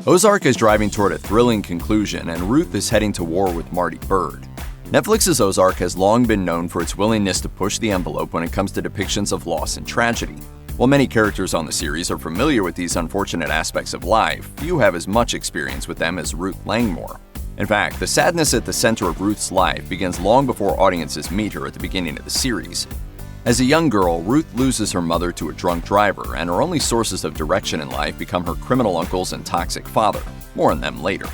Ozark is driving toward a thrilling conclusion, and Ruth is heading to war with Marty Byrde. Netflix's Ozark has long been known for its willingness to push the envelope when it comes to depictions of loss and tragedy. While many characters on the series are familiar with these unfortunate aspects of life, few have as much experience with them as Ruth Langmore. In fact, the sadness at the center of Ruth's life begins long before audiences meet her at the beginning of the series. As a young girl, Ruth loses her mother to a drunk driver, and her only sources of direction in life become her criminal uncles and toxic father. More on them later.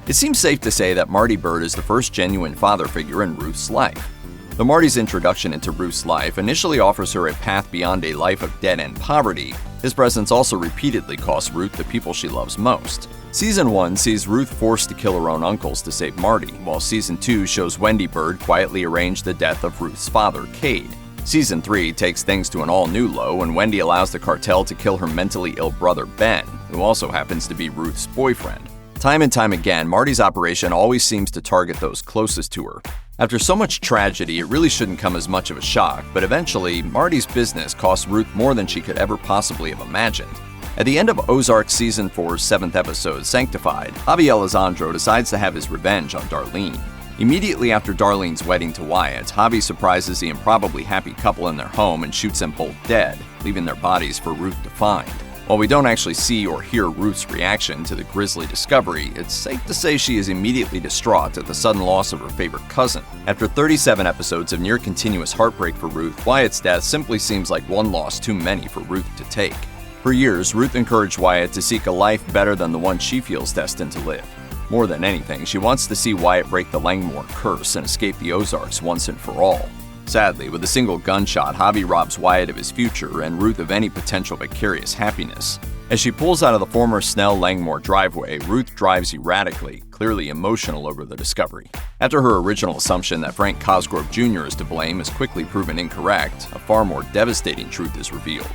It seems safe to say that Marty Byrde is the first genuine father figure in Ruth's life. Though Marty's introduction into Ruth's life initially offers her a path beyond a life of dead-end poverty, his presence also repeatedly costs Ruth the people she loves most. Season 1 sees Ruth forced to kill her own uncles to save Marty, while Season 2 shows Wendy Byrde quietly arrange the death of Ruth's father, Cade. Season 3 takes things to an all-new low when Wendy allows the cartel to kill her mentally ill brother Ben, who also happens to be Ruth's boyfriend. Time and time again, Marty's operation always seems to target those closest to her. After so much tragedy, it really shouldn't come as much of a shock, but eventually, Marty's business costs Ruth more than she could ever possibly have imagined. At the end of Ozark Season 4's 7th episode, Sanctified, Javi Elizondo decides to have his revenge on Darlene. Immediately after Darlene's wedding to Wyatt, Javi surprises the improbably happy couple in their home and shoots them both dead, leaving their bodies for Ruth to find. While we don't actually see or hear Ruth's reaction to the grisly discovery, it's safe to say she is immediately distraught at the sudden loss of her favorite cousin. After 37 episodes of near-continuous heartbreak for Ruth, Wyatt's death simply seems like one loss too many for Ruth to take. For years, Ruth encouraged Wyatt to seek a life better than the one she feels destined to live. More than anything, she wants to see Wyatt break the Langmore curse and escape the Ozarks once and for all. Sadly, with a single gunshot, Javi robs Wyatt of his future and Ruth of any potential vicarious happiness. As she pulls out of the former Snell Langmore driveway, Ruth drives erratically, clearly emotional over the discovery. After her original assumption that Frank Cosgrove Jr. is to blame is quickly proven incorrect, a far more devastating truth is revealed.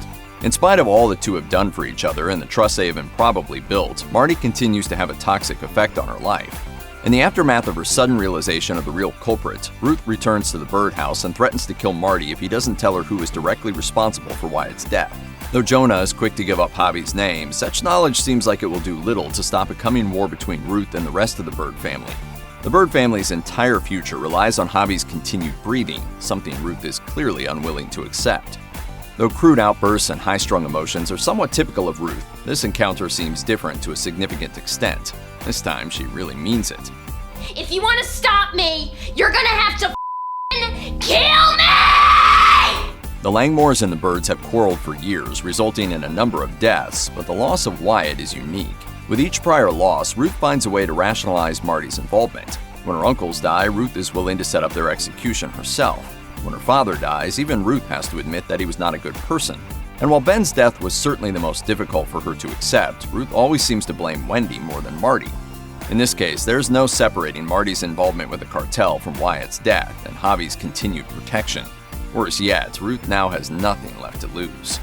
In spite of all the two have done for each other and the trust they have improbably built, Marty continues to have a toxic effect on her life. In the aftermath of her sudden realization of the real culprit, Ruth returns to the Byrde house and threatens to kill Marty if he doesn't tell her who is directly responsible for Wyatt's death. Though Jonah is quick to give up Javi's name, such knowledge seems like it will do little to stop a coming war between Ruth and the rest of the Byrde family. The Byrde family's entire future relies on Javi's continued breathing, something Ruth is clearly unwilling to accept. Though crude outbursts and high-strung emotions are somewhat typical of Ruth, this encounter seems different to a significant extent. This time, she really means it. If you want to stop me, you're gonna have to kill me! The Langmores and the Byrdes have quarreled for years, resulting in a number of deaths, but the loss of Wyatt is unique. With each prior loss, Ruth finds a way to rationalize Marty's involvement. When her uncles die, Ruth is willing to set up their execution herself. When her father dies, even Ruth has to admit that he was not a good person. And while Ben's death was certainly the most difficult for her to accept, Ruth always seems to blame Wendy more than Marty. In this case, there's no separating Marty's involvement with the cartel from Wyatt's death and Javi's continued protection. Worse yet, Ruth now has nothing left to lose.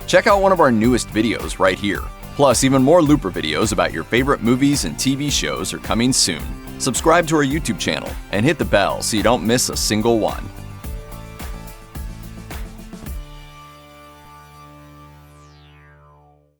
Check out one of our newest videos right here. Plus, even more Looper videos about your favorite movies and TV shows are coming soon. Subscribe to our YouTube channel and hit the bell so you don't miss a single one.